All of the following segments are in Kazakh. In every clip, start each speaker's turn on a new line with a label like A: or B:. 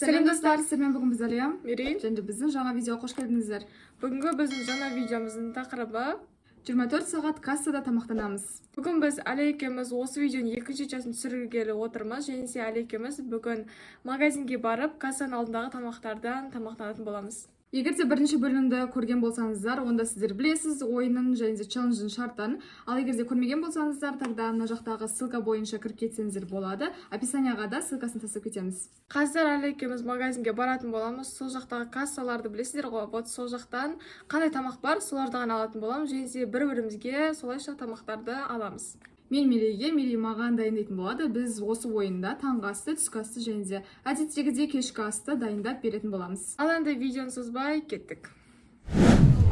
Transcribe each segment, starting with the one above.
A: Сәлем достар, сіздермен бүгін біз Алия,
B: Мерей
A: және біздің жаңа видеоға қош келдіңіздер.
B: Бүгінгі біздің жаңа видеомыздың тақырыбы
A: 24 сағат кассада тамақтанамыз.
B: Бүгін біз Алия екеуміз осы видеоның екінші частын түсіргелі отырмыз. Және де Алия екеуміз бүгін магазинге барып кассаның алдындағы тамақтардан тамақтанатын боламыз.
A: Егер де бірінші бөлімді көрген болсаңыздар, онда сіздер білесіз ойынын және де челлендждің шарттарын. Ал егер де көрмеген болсаңыздар, тогда мына жақтағы ссылка бойынша кіріп кетсеңіздер болады. Описанияға да ссылкасын тастап кетеміз.
B: Қазір Алия екеуміз магазинге баратын боламыз. Сол жақтағы кассаларды білесіздер ғой. Вот сол жақтан қандай тамақ бар, соларды ғана алатын боламыз. Және де бір-бірімізге солайша тамақтарды аламыз.
A: Мен Мерейге, Мерей маған дайындайтын болады. Біз осы ойында таңғы асты, түскі асты және де әдеттегідей кешкі асты дайындап беретін боламыз.
B: Ал енді видеоны созбай кеттік.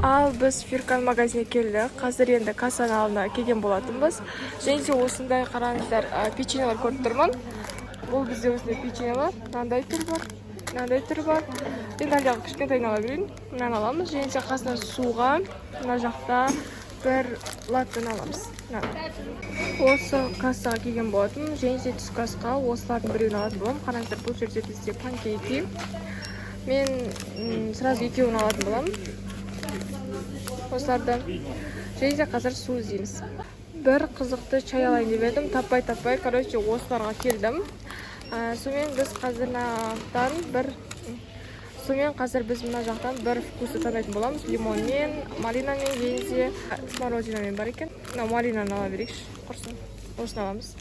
B: Ал біз Фиркан магазинге келдік. Қазір енді кассаның алдына келген болатынбыз. Және де осындай қараңыздар, печеньелер көріп тұрмын. Бұл бізде осындай печенье бар. Мынандай түр бар. Мынандай түр бар. Енді Алияға кішкентайын ала берейін. Мынаны аламыз. Және де қасына суға мына жақта бір латтыны аламыз. Осы кассаға келген болатын. Және де түскі асқа осылардың біреуін алатын боламын. Қараңыздар, бұл жерде бізде панкейки. Мен сразу екеуін алатын боламын. Осылардан. Және де қазір су іздейміз. Бір қызықты чай алайын деп едім. Таппай. Короче, осыларға келдім. Сонымен біз мына жақтан бір вкусты таңдайтын боламыз. Лимонмен, малинамен, және де смородинамен бар екен. Малинаны ала берейікші. Құрсын. Осыны аламыз.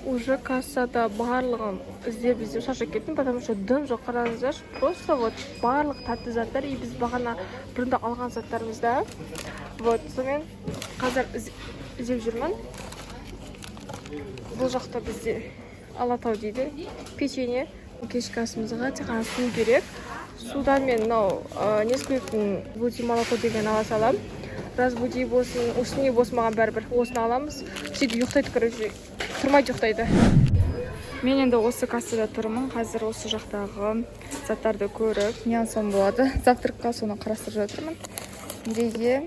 B: Уже кассада барлығын іздеп шаршап кеттім, потому что дым жоқ, қараңыздар. Просто вот барлық тәтті заттар, и біз бағана бұрында алған заттарымызда. Вот, сонымен қазір іздеп жүрмін. Бұл жақта бізде Алатау дейді. Печенье. Кешкі асымызға тек қана су керек. Судан мен Несквиктің буди молоко деген ала салам. Разбуди болсын, үстіне болсын, маған бәрібір. Осыны аламыз. Сөйтіп ұйықтайды, короче, тұрмайды ұйықтайды.
A: Мен енді осы кассада тұрмын. Қазір осы жақтағы заттарды көріп, не алсам болады. Завтракқа соны қарастырып жатырмын. Мерейге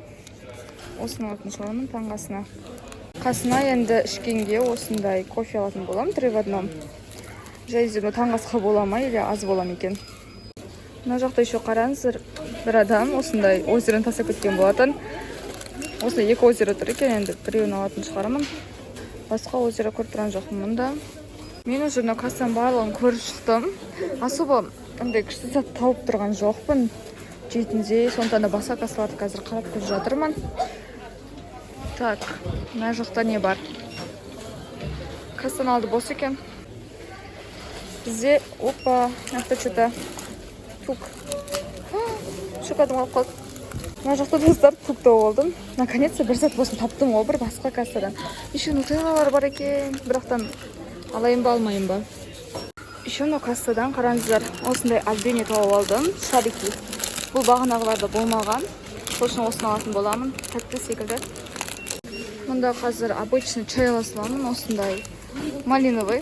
A: осыны алатын шығармын таңғасына. Қасына енді ішкенге осындай кофе алатын болам, 3 в 1. Жайзы таңғасқа бола ма, или аз бола ма екен. Мына жақта еще қараңыздар, бір адам осындай озерін тастап кеткен болатын. Осындай 2 озеро тұр екен, енді біреуін алатын шығарамын. Басқа озеро көріп тұрған жоқпын мұнда. Мен уже кассаның барлығын көріп шықтым. Особо күшті зат тауып тұрған жоқпын. Жетінде, сондықтан да басқа кассаларды қазір қарап көріп жатырмын. Так, мына жақта не бар? Кассаның алды бос екен. Бізде, опа, нақты что-то тук. Шоколадым алып қалды. Мына жақта достар тук тауып алдым. Наконец-то бір зат болсын таптым ғой, бір басқа кассадан. Еще нутеллалар бар екен. Бірақтан алайын ба, алмайын ба. Еще кассадан қараңыздар, осындай альбене тауып алдым. Шарики. Бұл бағанағыларда болмаған. Сол үшін осыны алатын боламын. Тәтті секілді. Мұнда қазір обычный чай аласыламын, осындай малиновый.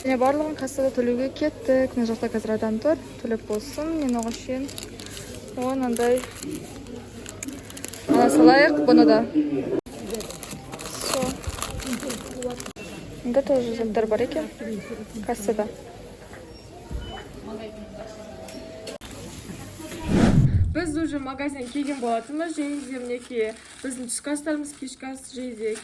A: Және барлығын кассада төлеуге кеттік. Мына жақта қазір адам тұр. Төлеп болсын. Мен оған шейін онандай ала салайық. Бұны да. Мұнда тоже заттар бар екен кассада.
B: Біз уже магазин келген болатынбыз. Және де мінекей біздің түскі астарымыз, кешкі ас, және де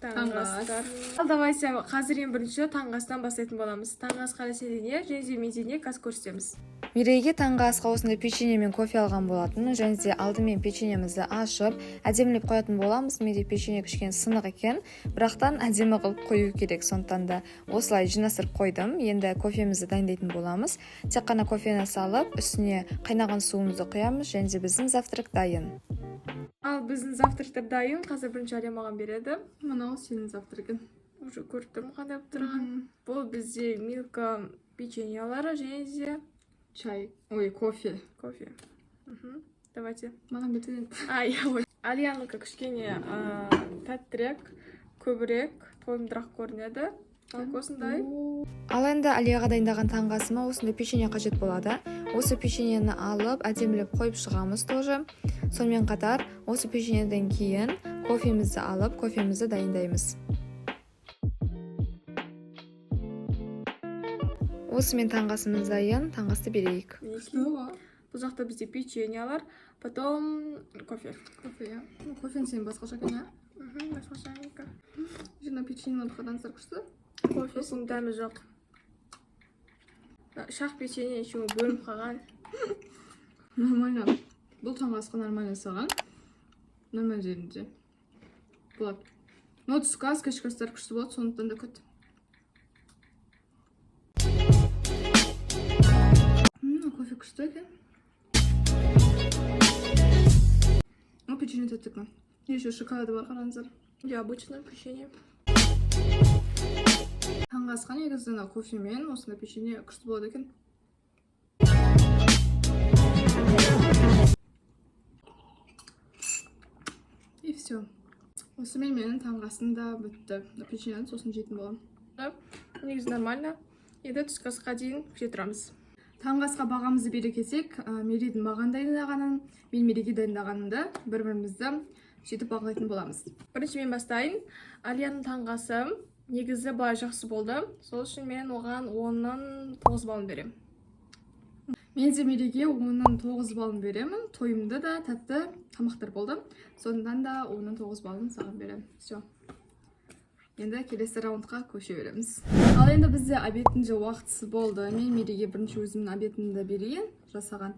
B: таңғы астар. Ал давайте қазір ең бірінші таңғы астан бастайтын боламыз. Таңғы асқа және де менде кас көрсетеміз.
A: Мерейге таңғы асқа осындай печенье мен кофе алған болатын. Және де алдымен печеньемізді ашып, әдемілеп қоятын боламыз. Менде печенье кішкене сынық екен, бірақтан әдемі қылып қою керек. Сондықтан да осылай жинастырып қойдым. Енді кофемізді дайындайтын боламыз. Тек қана кофені салып, үстіне қайнаған суымызды құямыз. Және де біздің завтрак дайын.
B: Ал біздің завтрактар дайын. Қазір бірінші Алия маған береді.
A: Мынау сенің завтрагың.
B: Уже көріп тұрмын қандай болып тұрған. Бұл бізде милка печеньелары, және де
A: чай. Ой, кофе.
B: Кофе. Давайте.
A: Маған бетінен.
B: Алияныкі кішкене тәттірек, көбірек, тойымдырақ көрінеді. Осындай.
A: Ал енді Алияға дайындаған таңғы асыма осындай печенье қажет болады. Осы печеньені алып, әдемілеп қойып шығамыз тоже. Сонымен қатар, осы печеньеден кейін кофемізді алып, кофемізді дайындаймыз. Осымен таңғы асымыз дайын. Таңғы асты берейік.
B: Бұл жақта бізде печеньялар, потом кофе.
A: Кофе, иә. Кофені сен басқаша екен, иә?
B: Басқаша екен.
A: Жена печеньеларды қараңыздар күшті.
B: Кофесінің дәмі жоқ. Шақ печенье еще бөліп қалған.
A: Нормально. Бұл таңғы асқа нормально салған. Нормально жерінде. Болады. Но түскі ас, кешкі астар күшті болады, сондықтан да көт. Кофе күшті екен. Печенье тәттік ма? Еще шоколады бар, қараңыздар.
B: Необычное печенье.
A: Таңғы асқа негізі кофе мен осында печенье күшті болады екен. И все. Осымен менің таңғы асында бітті. Печеньені сосын жейтін болам.
B: Негізі нормально. Енді түскі асқа дейін күте тұрамыз.
A: Таңғы асқа бағамызды бере келсек, Мерейдің маған дайындағанын, мен Мерейге дайындағанымды бір-бірімізді жетіп бағалайтын боламыз.
B: Бірінші мен бастайын. Алияның таңғы асы негізі былай жақсы болды. Сол үшін мен оған 10-нан 9 балын берем.
A: Мен де Мерейге 10-нан 9 балын беремін. Тойымда да тәтті тамақтар болды. Сондықтан да 10-нан 9 балын саған берем. Все. Енді келесі раундқа көше береміз. Ал енді бізде обедтің же уақытысы болды. Мен Мерейге бірінші өзімнің обедімді берейін, жасаған.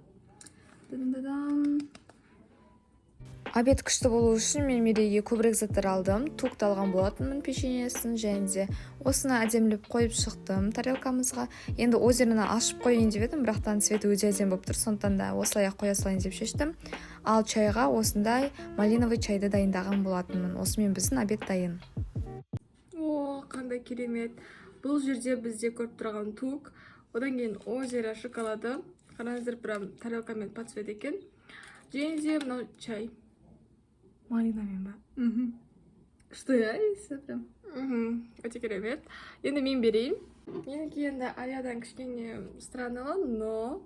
A: Обед күшті болу үшін мен Мерейге көбірек заттар алдым. Туқты алған болатынмын печеньесін, және де осыны әдемілеп қойып шықтым тарелкамызға. Енді озеріні ашып қойын деп едім, бірақтан цветі өте әдем болып тұр. Сондықтан да осылай қоя салайын деп шештім. Ал чайға осындай малиновый чайды дайындаған болатынмын. Осымен біздің обед дайын.
B: О, қандай керемет. Бұл жерде бізде көріп тұрған тук. Одан кейін озера шоколады. Қараңыздар, прям тарелкамен по цвет екен. Және де мынау чай. Малинамен ба?
A: Что я есі прям?
B: Өте керемет. Енді мен берейін. Менікі енді Алиядан кішкене страналы, но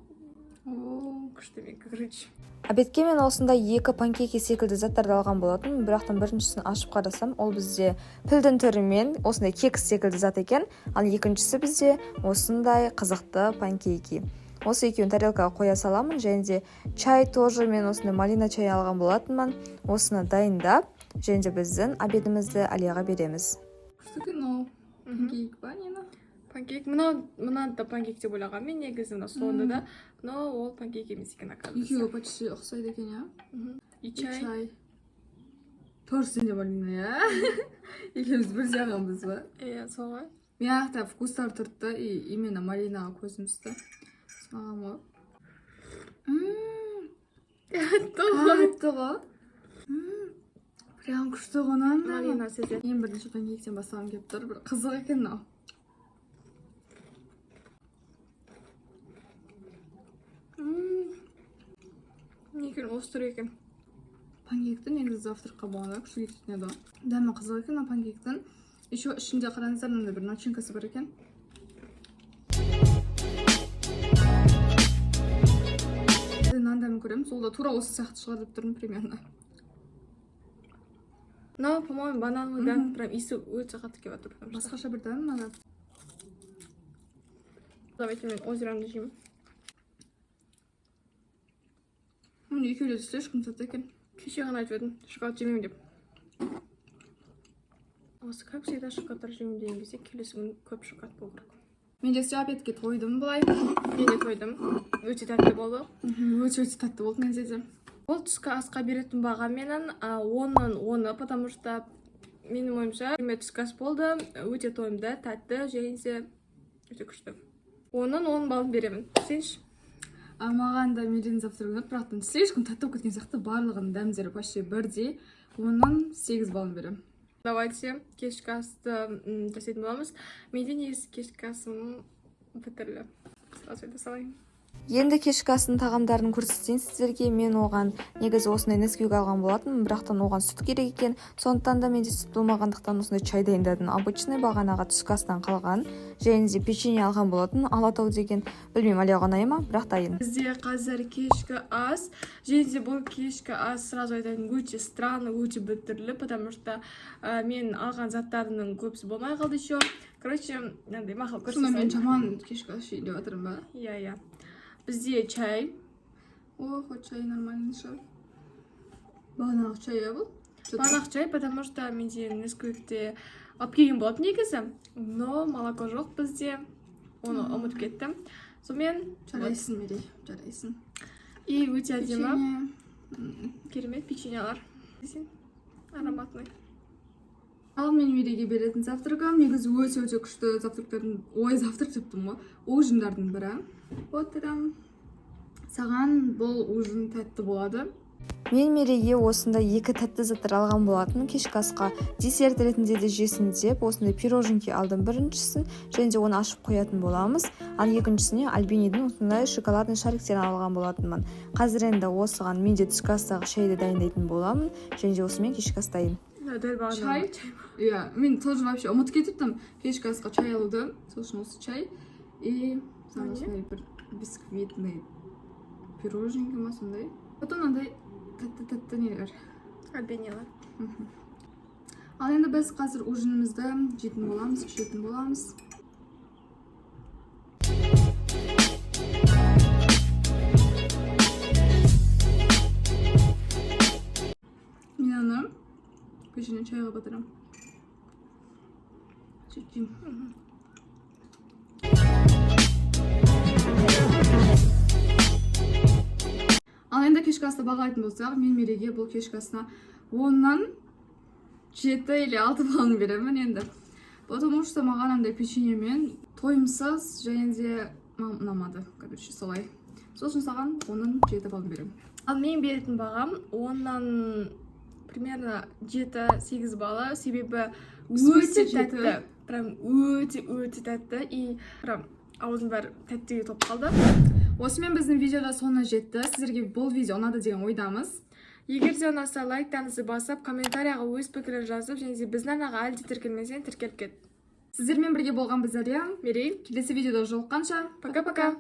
B: күшті мен короче.
A: Обедке мен осында 2 панкейки секілді заттарды алған болатын. Бірақтан біріншісін ашып қарасам, ол бізде пілдің түрімен осындай кекс секілді зат екен. Ал екіншісі бізде осындай қызықты панкейки. Осы екеуін тарелкаға қоя саламын. Және де чай тоже мен осындай малина чай алған болатынмын. Осыны дайындап, және де біздің обедімізді Алияға береміз. Күшті екен, панкейк ба, нені?
B: Панкейк, мынаны да панкейк деп ойлаған мен негізі соңында да, но ол панкейк емес екен оказывается.
A: Екеуі почти ұқсайды екен, иә?
B: И чай.
A: Тоже сенде малина, иә? Екеуміз бір жағамыз ба?
B: Иә, солай.
A: Мен аяқта вкустар тұртты, именно малинаға көзім түсті. Саған ғой. Қатты ғой. Прям күшті ғонан.
B: Малина сезет.
A: Ең бірінші панкейктен бастағым кеп тұр. Бір қызық екен мынау.
B: Некен остыр екен.
A: Панкейкті негізі завтраққа болғанда күшті кететін еді. Дәмі қызық екен панкейктің. Еще ішінде қараңыздар, мынандай бір начинкасы бар екен. Нан дәмін көремін, сол да тура осы сияқты шығар деп тұрмын примерно.
B: Но, по-моему, банановый дәм, прям иісі өте қатты келіп отыр.
A: Басқаша бір дәм мынада.
B: Давайте мен озерамды жеймін.
A: Екеуі де түсті, ешкім тәтті екен.
B: Кеше ғана айтып едім, шоколад жемеймін деп. Осы как всегда шоколадтар жеймін деген кезде келесі күн көп шоколад болу керек.
A: Мен де обедке тойдым былай.
B: Мен де тойдым. Өте тәтті болды.
A: Өте тәтті болды менде де.
B: Ол түскі асқа беретін бағам менің 10-нан 10, потому что менің ойымша түскі ас болды. Өте тойымды, тәтті, және де өте күшті. 10-нан 10 балын беремін. Сенші?
A: Маған да Мерейдің завтрагы ұнады, бірақтан слишком тәтті болып кеткен сияқты барлығының дәмдері почти бірдей. 10-нан 8 балын берем.
B: Давайте кешкі асты жасайтын боламыз. Менде негізі кешкі асым бітірлі. Салайын.
A: Енді кешкі астың тағамдарын көрсетейін сіздерге. Мен оған негізі осындай несквик алған болатын, бірақтан оған сүт керек екен. Сондықтан да менде сүт болмағандықтан осындай чай дайындадым. Обычный бағанаға түскі астан қалған. Және де печенье алған болатын. Алатау деген, білмеймін, әлі ғанай ма, бірақ дайын.
B: Бізде қазір кешкі ас. Және де бұл кешкі ас, сразу айтайын, өте странно, өте біртүрлі, потому что мен алған заттарының көбісі болмай қалды еще. Короче, мынандай мақал көрсетейін.
C: Мен жаман кешкі ас жейді отырмын ба?
B: Иә. Бізде чай.
C: О, хоть чай нормальный шығар. Бағанағы чай я бұл?
B: Бағанағы чай, потому что менде несквикте алып келген болатын негізі. Но молоко жоқ бізде. Оны ұмытып кеттім. Сонымен
C: Жарайсың, Мерей, жарайсың.
B: И өте әдемі.
C: Печенье.
B: Керемет печеньялар. Ароматный.
C: Ал мен Мерейге беретін завтракам. Негізі өте күшті завтрактардың, завтрак дептім ғой. Ужиндардың бірі. Отырам. Саған бұл ужин тәтті болады.
A: Мен Мерейге осындай 2 тәтті заттар алған болатын. Кешкі асқа десерт ретінде де жесін деп осындай пироженки алдым біріншісін, және де оны ашып қоятын боламыз. Ал екіншісіне Альбиниден осындай шоколадный шариктерін алған болатынмын. Қазір енді осыған мен де түскі астағы шайды дайындайтын боламын, және де осымен кешкі ас дайын.
C: Чай? Иә, мен тоже вообще ұмытып кетіптім кешкі асқа чай алуды. Сол үшін осы чай. И сондай бір бисквитный пироженка ма сондай. Потом андай тәтті нелер.
B: Альбинилар.
C: Ал енді біз қазір ужинімізді жейтін боламыз, ішетін боламыз. Мен аны печенье чайға батырам. Сөйтейін. Ал енді кешкі асты бағалайтын болсақ, мен Мерейге бұл кешкі асына 10-нан 7 или 6 балын беремін енді. Потому что маған андай печеньемен тойымсыз және де ұнамады. Короче, солай. Сол үшін саған 10-нан 7 балын беремін.
B: Ал мен беретін бағам 10-нан примерно 7-8 балы, себебі өте тәтті. Прям өте тәтті и прям аузым бәрі тәттіге топ қалды.
C: Осымен біздің видеода соңына жетті. Сіздерге бұл видео ұнады деген ойдамыз.
B: Егер де ұнаса лайктарыңызды басып, комментарияға өз пікірін жазып, және де біздің арнаға әлде тіркелмесең тіркеліп кет.
C: Сіздермен бірге болған біз Зария.
B: Мерей.
C: Келесі видеода жолыққанша.
B: Пока-пока.